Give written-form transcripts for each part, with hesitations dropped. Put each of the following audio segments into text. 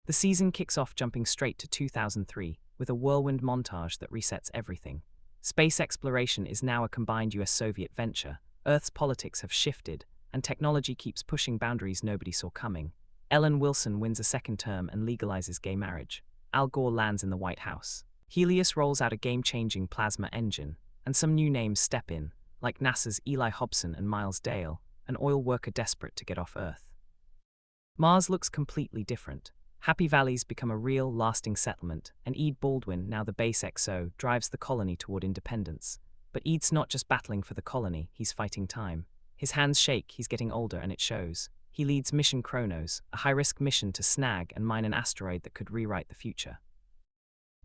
The season kicks off jumping straight to 2003 with a whirlwind montage that resets everything. Space exploration is now a combined US-Soviet venture, Earth's politics have shifted, and technology keeps pushing boundaries nobody saw coming. Ellen Wilson wins a second term and legalizes gay marriage. Al Gore lands in the White House. Helios rolls out a game-changing plasma engine, and some new names step in, like NASA's Eli Hobson and Miles Dale, an oil worker desperate to get off Earth. Mars looks completely different. Happy Valley's become a real, lasting settlement, and Ede Baldwin, now the base XO, drives the colony toward independence. But Ede's not just battling for the colony, he's fighting time. His hands shake, he's getting older, and it shows. He leads Mission Kronos, a high-risk mission to snag and mine an asteroid that could rewrite the future.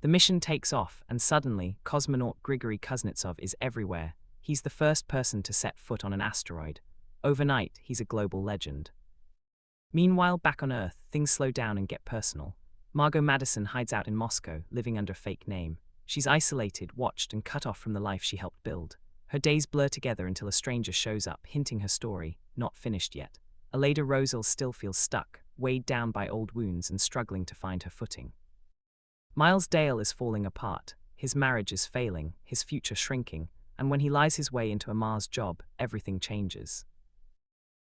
The mission takes off, and suddenly, cosmonaut Grigory Kuznetsov is everywhere. He's the first person to set foot on an asteroid. Overnight, he's a global legend. Meanwhile, back on Earth, things slow down and get personal. Margot Madison hides out in Moscow, living under a fake name. She's isolated, watched, and cut off from the life she helped build. Her days blur together until a stranger shows up, hinting her story, not finished yet. Aleida Rosal still feels stuck, weighed down by old wounds and struggling to find her footing. Miles Dale is falling apart. His marriage is failing, his future shrinking, and when he lies his way into a Mars job, everything changes.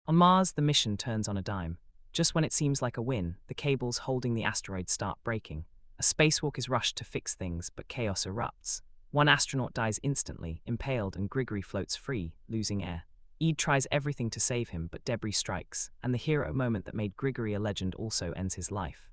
On Mars, the mission turns on a dime. Just when it seems like a win, the cables holding the asteroid start breaking. A spacewalk is rushed to fix things, but chaos erupts. One astronaut dies instantly, impaled, and Grigory floats free, losing air. Ede tries everything to save him, but debris strikes, and the hero moment that made Grigory a legend also ends his life.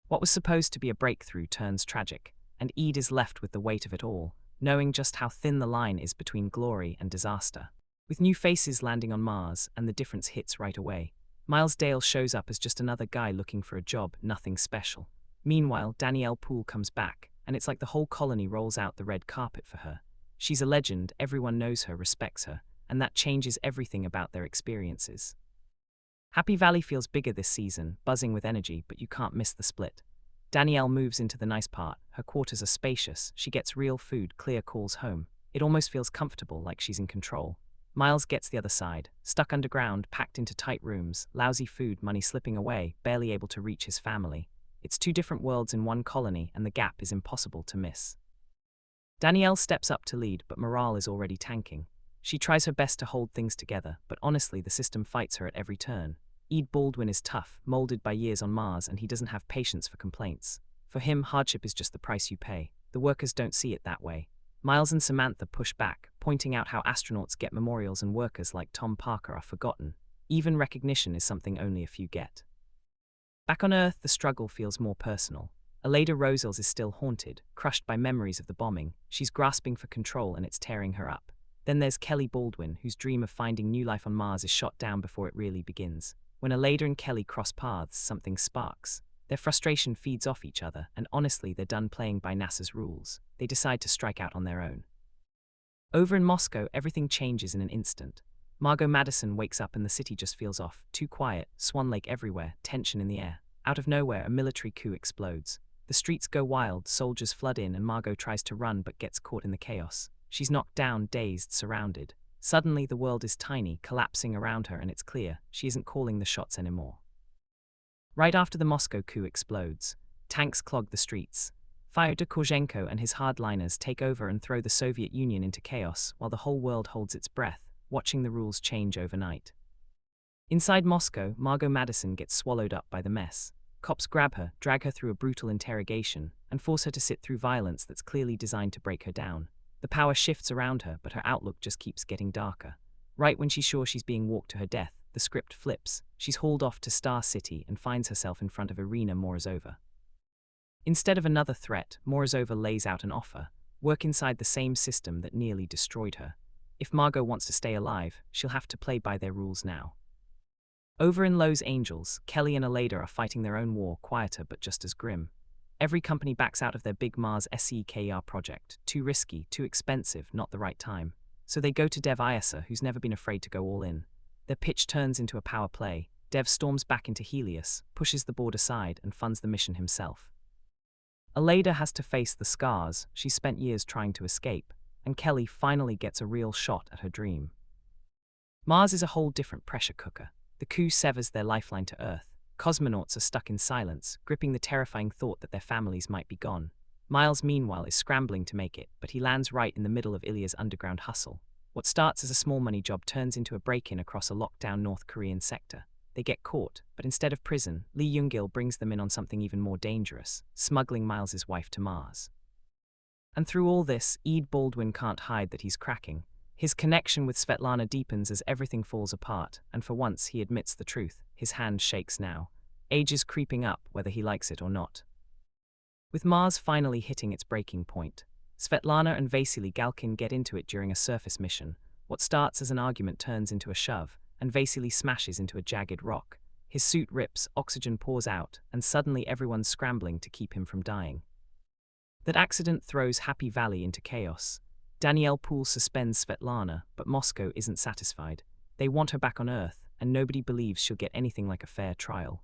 What was supposed to be a breakthrough turns tragic, and Ede is left with the weight of it all, knowing just how thin the line is between glory and disaster. With new faces landing on Mars, and the difference hits right away. Miles Dale shows up as just another guy looking for a job, nothing special. Meanwhile, Danielle Poole comes back, and it's like the whole colony rolls out the red carpet for her. She's a legend, everyone knows her, respects her, and that changes everything about their experiences. Happy Valley feels bigger this season, buzzing with energy, but you can't miss the split. Danielle moves into the nice part, her quarters are spacious, she gets real food, clear calls home. It almost feels comfortable, like she's in control. Miles gets the other side, stuck underground, packed into tight rooms, lousy food, money slipping away, barely able to reach his family. It's two different worlds in one colony, and the gap is impossible to miss. Danielle steps up to lead, but morale is already tanking. She tries her best to hold things together, but honestly the system fights her at every turn. Ede Baldwin is tough, molded by years on Mars, and he doesn't have patience for complaints. For him, hardship is just the price you pay. The workers don't see it that way. Miles and Samantha push back, pointing out how astronauts get memorials and workers like Tom Parker are forgotten. Even recognition is something only a few get. Back on Earth, the struggle feels more personal. Aleida Rosals is still haunted, crushed by memories of the bombing. She's grasping for control and it's tearing her up. Then there's Kelly Baldwin, whose dream of finding new life on Mars is shot down before it really begins. When Aleida and Kelly cross paths, something sparks. Their frustration feeds off each other, and honestly, they're done playing by NASA's rules. They decide to strike out on their own. Over in Moscow, everything changes in an instant. Margot Madison wakes up and the city just feels off. Too quiet, Swan Lake everywhere, tension in the air. Out of nowhere, a military coup explodes. The streets go wild, soldiers flood in, and Margot tries to run but gets caught in the chaos. She's knocked down, dazed, surrounded. Suddenly, the world is tiny, collapsing around her, and it's clear she isn't calling the shots anymore. Right after the Moscow coup explodes, tanks clog the streets. Fyodor Korzenko and his hardliners take over and throw the Soviet Union into chaos, while the whole world holds its breath, watching the rules change overnight. Inside Moscow, Margot Madison gets swallowed up by the mess. Cops grab her, drag her through a brutal interrogation, and force her to sit through violence that's clearly designed to break her down. The power shifts around her, but her outlook just keeps getting darker. Right when she's sure she's being walked to her death, the script flips. She's hauled off to Star City and finds herself in front of Irina Morozova. Instead of another threat, Morozova lays out an offer: work inside the same system that nearly destroyed her. If Margot wants to stay alive, she'll have to play by their rules now. Over in Los Angeles, Kelly and Aleida are fighting their own war, quieter but just as grim. Every company backs out of their big Mars SEKR project. Too risky, too expensive, not the right time. So they go to Dev Iser, who's never been afraid to go all in. Their pitch turns into a power play. Dev storms back into Helios, pushes the board aside, and funds the mission himself. Aleida has to face the scars she's spent years trying to escape, and Kelly finally gets a real shot at her dream. Mars is a whole different pressure cooker. The coup severs their lifeline to Earth. Cosmonauts are stuck in silence, gripping the terrifying thought that their families might be gone. Miles, meanwhile, is scrambling to make it, but he lands right in the middle of Ilya's underground hustle. What starts as a small money job turns into a break-in across a locked-down North Korean sector. They get caught, but instead of prison, Lee Young-gil brings them in on something even more dangerous, smuggling Miles's wife to Mars. And through all this, Ed Baldwin can't hide that he's cracking. His connection with Svetlana deepens as everything falls apart, and for once he admits the truth. His hand shakes now. Age is creeping up, whether he likes it or not. With Mars finally hitting its breaking point, Svetlana and Vasily Galkin get into it during a surface mission. What starts as an argument turns into a shove, and Vasily smashes into a jagged rock. His suit rips, oxygen pours out, and suddenly everyone's scrambling to keep him from dying. That accident throws Happy Valley into chaos. Danielle Poole suspends Svetlana, but Moscow isn't satisfied. They want her back on Earth, and nobody believes she'll get anything like a fair trial.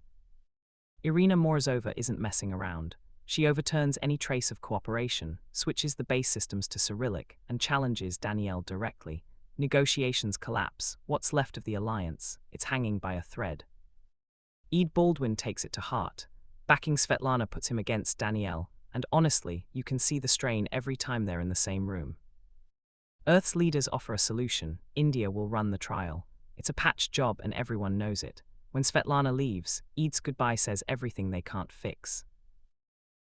Irina Morozova isn't messing around. She overturns any trace of cooperation, switches the base systems to Cyrillic, and challenges Danielle directly. Negotiations collapse. What's left of the alliance? It's hanging by a thread. Ed Baldwin takes it to heart. Backing Svetlana puts him against Danielle, and honestly, you can see the strain every time they're in the same room. Earth's leaders offer a solution. India will run the trial. It's a patch job and everyone knows it. When Svetlana leaves, Ed's goodbye says everything they can't fix.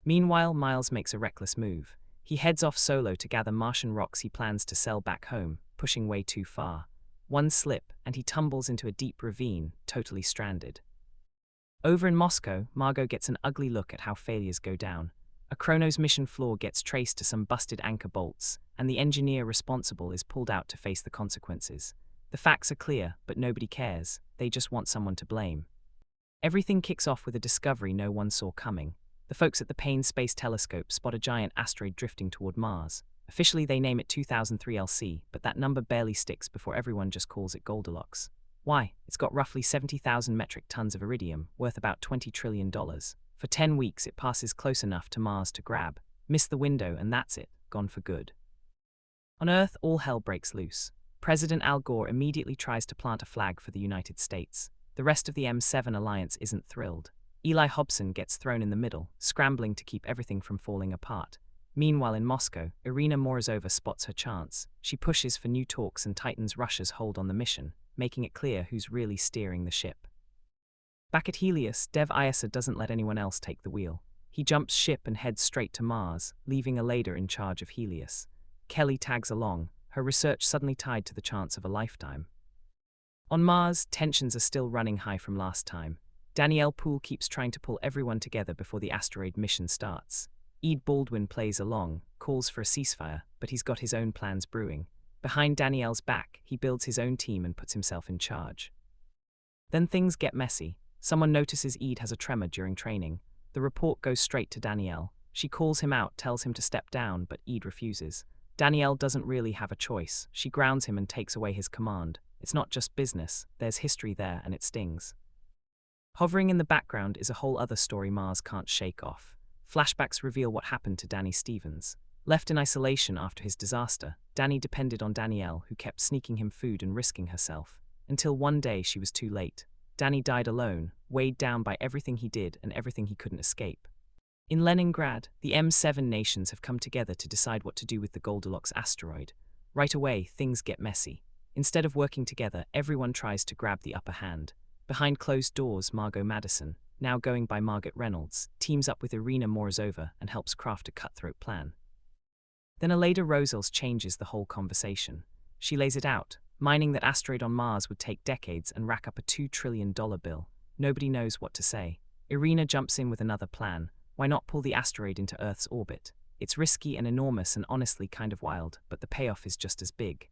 Meanwhile, Miles makes a reckless move. He heads off solo to gather Martian rocks he plans to sell back home, pushing way too far. One slip, and he tumbles into a deep ravine, totally stranded. Over in Moscow, Margot gets an ugly look at how failures go down. A Kronos mission flaw gets traced to some busted anchor bolts, and the engineer responsible is pulled out to face the consequences. The facts are clear, but nobody cares. They just want someone to blame. Everything kicks off with a discovery no one saw coming. The folks at the Payne Space Telescope spot a giant asteroid drifting toward Mars. Officially, they name it 2003 LC, but that number barely sticks before everyone just calls it Goldilocks. Why? It's got roughly 70,000 metric tons of iridium, worth about $20 trillion. For 10 weeks, it passes close enough to Mars to grab. Miss the window, and that's it, gone for good. On Earth, all hell breaks loose. President Al Gore immediately tries to plant a flag for the United States. The rest of the M7 alliance isn't thrilled. Eli Hobson gets thrown in the middle, scrambling to keep everything from falling apart. Meanwhile in Moscow, Irina Morozova spots her chance. She pushes for new talks and tightens Russia's hold on the mission, making it clear who's really steering the ship. Back at Helios, Dev Iser doesn't let anyone else take the wheel. He jumps ship and heads straight to Mars, leaving Aleda in charge of Helios. Kelly tags along, her research suddenly tied to the chance of a lifetime. On Mars, tensions are still running high from last time. Danielle Poole keeps trying to pull everyone together before the asteroid mission starts. Ed Baldwin plays along, calls for a ceasefire, but he's got his own plans brewing. Behind Danielle's back, he builds his own team and puts himself in charge. Then things get messy. Someone notices Ed has a tremor during training. The report goes straight to Danielle. She calls him out, tells him to step down, but Ed refuses. Danielle doesn't really have a choice. She grounds him and takes away his command. It's not just business, there's history there and it stings. Hovering in the background is a whole other story Mars can't shake off. Flashbacks reveal what happened to Danny Stevens. Left in isolation after his disaster, Danny depended on Danielle, who kept sneaking him food and risking herself. Until one day she was too late. Danny died alone, weighed down by everything he did and everything he couldn't escape. In Leningrad, the M7 nations have come together to decide what to do with the Goldilocks asteroid. Right away, things get messy. Instead of working together, everyone tries to grab the upper hand. Behind closed doors, Margot Madison, now going by Margaret Reynolds, teams up with Irina Morozova and helps craft a cutthroat plan. Then Aleda Rosales changes the whole conversation. She lays it out. Mining that asteroid on Mars would take decades and rack up a $2 trillion bill. Nobody knows what to say. Irina jumps in with another plan. Why not pull the asteroid into Earth's orbit? It's risky and enormous and honestly kind of wild, but the payoff is just as big.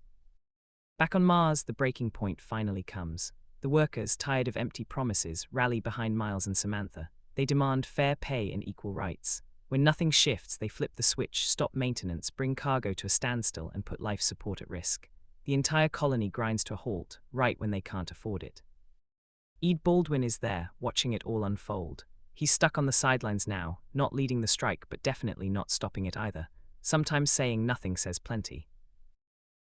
Back on Mars, the breaking point finally comes. The workers, tired of empty promises, rally behind Miles and Samantha. They demand fair pay and equal rights. When nothing shifts, they flip the switch, stop maintenance, bring cargo to a standstill, and put life support at risk. The entire colony grinds to a halt, right when they can't afford it. Ed Baldwin is there, watching it all unfold. He's stuck on the sidelines now, not leading the strike but definitely not stopping it either. Sometimes saying nothing says plenty.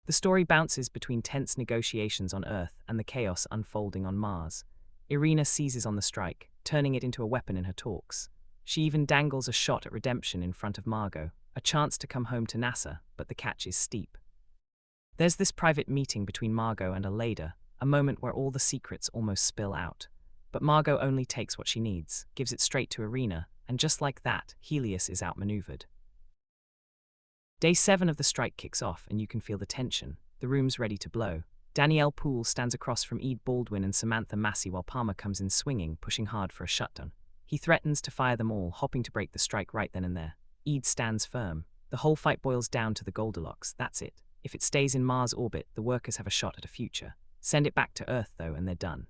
The story bounces between tense negotiations on Earth and the chaos unfolding on Mars. Irina seizes on the strike, turning it into a weapon in her talks. She even dangles a shot at redemption in front of Margot, a chance to come home to NASA, but the catch is steep. There's this private meeting between Margot and Aleda, a moment where all the secrets almost spill out. But Margot only takes what she needs, gives it straight to Irina, and just like that, Helios is outmaneuvered. Day 7 of the strike kicks off, and you can feel the tension. The room's ready to blow. Danielle Poole stands across from Ede Baldwin and Samantha Massey while Palmer comes in swinging, pushing hard for a shutdown. He threatens to fire them all, hoping to break the strike right then and there. Ede stands firm. The whole fight boils down to the Goldilocks, that's it. If it stays in Mars orbit, the workers have a shot at a future. Send it back to Earth, though, and they're done.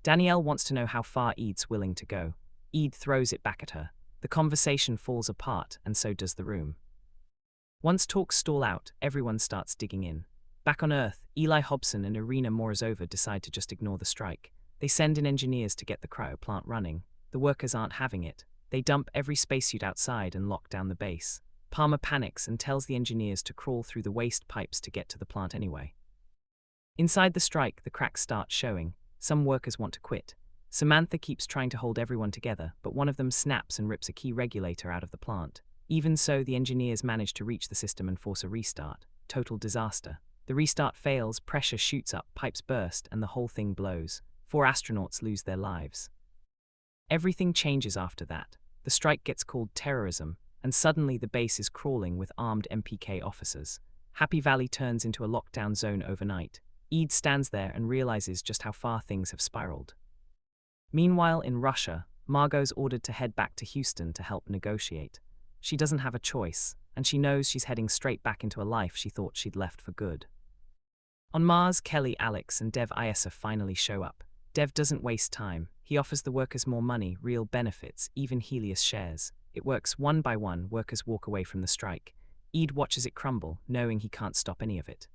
Danielle wants to know how far Ede's willing to go. Ede throws it back at her. The conversation falls apart, and so does the room. Once talks stall out, everyone starts digging in. Back on Earth, Eli Hobson and Irina Morozova decide to just ignore the strike. They send in engineers to get the cryo plant running. The workers aren't having it. They dump every spacesuit outside and lock down the base. Palmer panics and tells the engineers to crawl through the waste pipes to get to the plant anyway. Inside the strike, the cracks start showing. Some workers want to quit. Samantha keeps trying to hold everyone together, but one of them snaps and rips a key regulator out of the plant. Even so, the engineers manage to reach the system and force a restart. Total disaster. The restart fails, pressure shoots up, pipes burst, and the whole thing blows. 4 astronauts lose their lives. Everything changes after that. The strike gets called terrorism, and suddenly the base is crawling with armed MPK officers. Happy Valley turns into a lockdown zone overnight. Ede stands there and realizes just how far things have spiraled. Meanwhile, in Russia, Margot's ordered to head back to Houston to help negotiate. She doesn't have a choice, and she knows she's heading straight back into a life she thought she'd left for good. On Mars, Kelly, Alex, and Dev Isa finally show up. Dev doesn't waste time. He offers the workers more money, real benefits, even Helios shares. It works one by one. Workers walk away from the strike. Ede watches it crumble, knowing he can't stop any of it.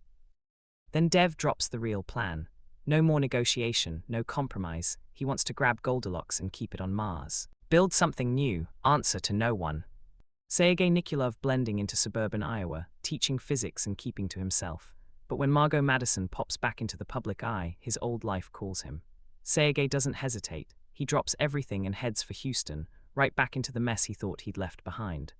Then Dev drops the real plan. No more negotiation, no compromise. He wants to grab Goldilocks and keep it on Mars. Build something new, answer to no one. Sergei Nikulov blending into suburban Iowa, teaching physics and keeping to himself. But when Margot Madison pops back into the public eye, his old life calls him. Sergei doesn't hesitate. He drops everything and heads for Houston, right back into the mess he thought he'd left behind.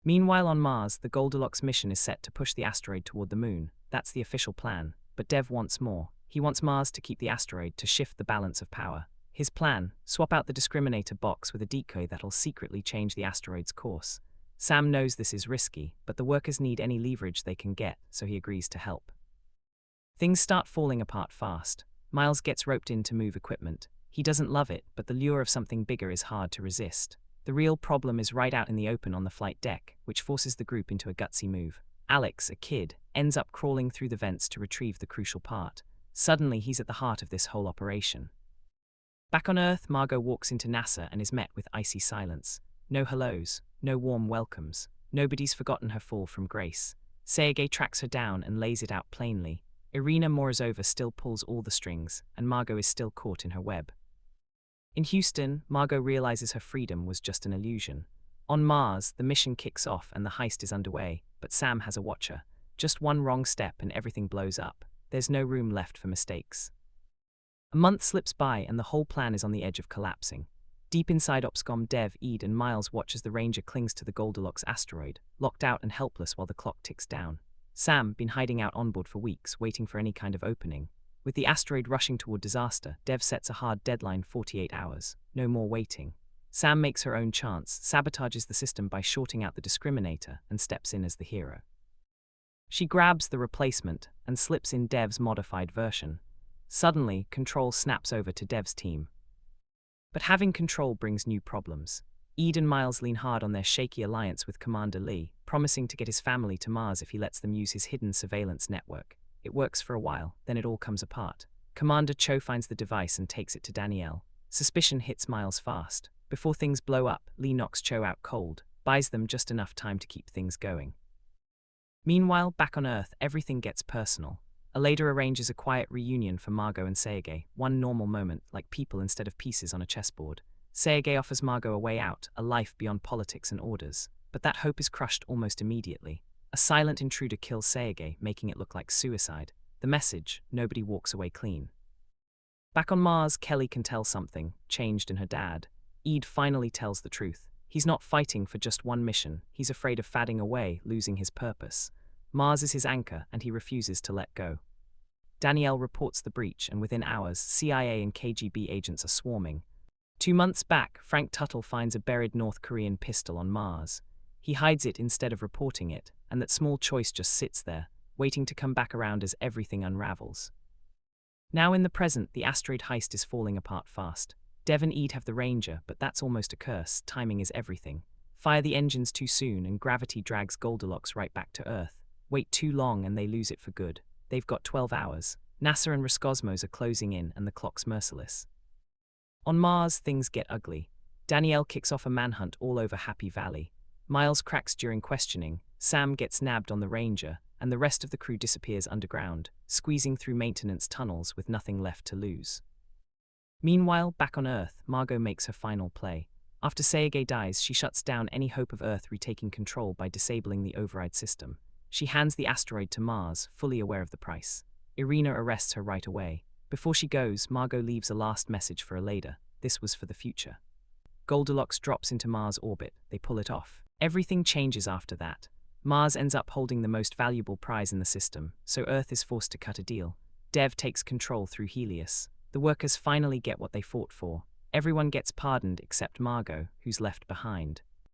Meanwhile on Mars, the Goldilocks mission is set to push the asteroid toward the moon. That's the official plan. But Dev wants more. He wants Mars to keep the asteroid, to shift the balance of power. His plan: swap out the discriminator box with a decoy that'll secretly change the asteroid's course. Sam knows this is risky, but the workers need any leverage they can get, so he agrees to help. Things start falling apart fast. Miles gets roped in to move equipment. He doesn't love it, but the lure of something bigger is hard to resist. The real problem is right out in the open on the flight deck, which forces the group into a gutsy move. Alex, a kid, ends up crawling through the vents to retrieve the crucial part. Suddenly, he's at the heart of this whole operation. Back on Earth, Margot walks into NASA and is met with icy silence. No hellos, no warm welcomes. Nobody's forgotten her fall from grace. Sergei tracks her down and lays it out plainly. Irina Morozova still pulls all the strings, and Margot is still caught in her web. In Houston, Margot realizes her freedom was just an illusion. On Mars, the mission kicks off and the heist is underway, but Sam has a watcher. Just one wrong step and everything blows up. There's no room left for mistakes. A month slips by and the whole plan is on the edge of collapsing. Deep inside Opscom, Dev, Ede, and Miles watch as the Ranger clings to the Goldilocks asteroid, locked out and helpless while the clock ticks down. Sam, been hiding out onboard for weeks, waiting for any kind of opening. With the asteroid rushing toward disaster, Dev sets a hard deadline: 48 hours. No more waiting. Sam makes her own chance, sabotages the system by shorting out the discriminator, and steps in as the hero. She grabs the replacement and slips in Dev's modified version. Suddenly, control snaps over to Dev's team. But having control brings new problems. Ede and Miles lean hard on their shaky alliance with Commander Lee, promising to get his family to Mars if he lets them use his hidden surveillance network. It works for a while, then it all comes apart. Commander Cho finds the device and takes it to Danielle. Suspicion hits Miles fast. Before things blow up, Lee knocks Cho out cold, buys them just enough time to keep things going. Meanwhile, back on Earth, everything gets personal. Aleda arranges a quiet reunion for Margot and Sergei, one normal moment, like people instead of pieces on a chessboard. Sergei offers Margot a way out, a life beyond politics and orders. But that hope is crushed almost immediately. A silent intruder kills Sergei, making it look like suicide. The message: nobody walks away clean. Back on Mars, Kelly can tell something changed in her dad. Ede finally tells the truth. He's not fighting for just one mission. He's afraid of fadding away, losing his purpose. Mars is his anchor, and he refuses to let go. Danielle reports the breach, and within hours, CIA and KGB agents are swarming. 2 months back, Frank Tuttle finds a buried North Korean pistol on Mars. He hides it instead of reporting it, and that small choice just sits there, waiting to come back around as everything unravels. Now in the present, the asteroid heist is falling apart fast. Dev and Ede have the Ranger, but that's almost a curse. Timing is everything. Fire the engines too soon, and gravity drags Goldilocks right back to Earth. Wait too long, and they lose it for good. They've got 12 hours. NASA and Roscosmos are closing in, and the clock's merciless. On Mars, things get ugly. Danielle kicks off a manhunt all over Happy Valley. Miles cracks during questioning, Sam gets nabbed on the Ranger, and the rest of the crew disappears underground, squeezing through maintenance tunnels with nothing left to lose. Meanwhile, back on Earth, Margot makes her final play. After Sayage dies, she shuts down any hope of Earth retaking control by disabling the override system. She hands the asteroid to Mars, fully aware of the price. Irina arrests her right away. Before she goes, Margot leaves a last message for Aleida. This was for the future. Goldilocks drops into Mars' orbit. They pull it off. Everything changes after that. Mars ends up holding the most valuable prize in the system, so Earth is forced to cut a deal. Dev takes control through Helios. The workers finally get what they fought for. Everyone gets pardoned except Margot, who's left behind.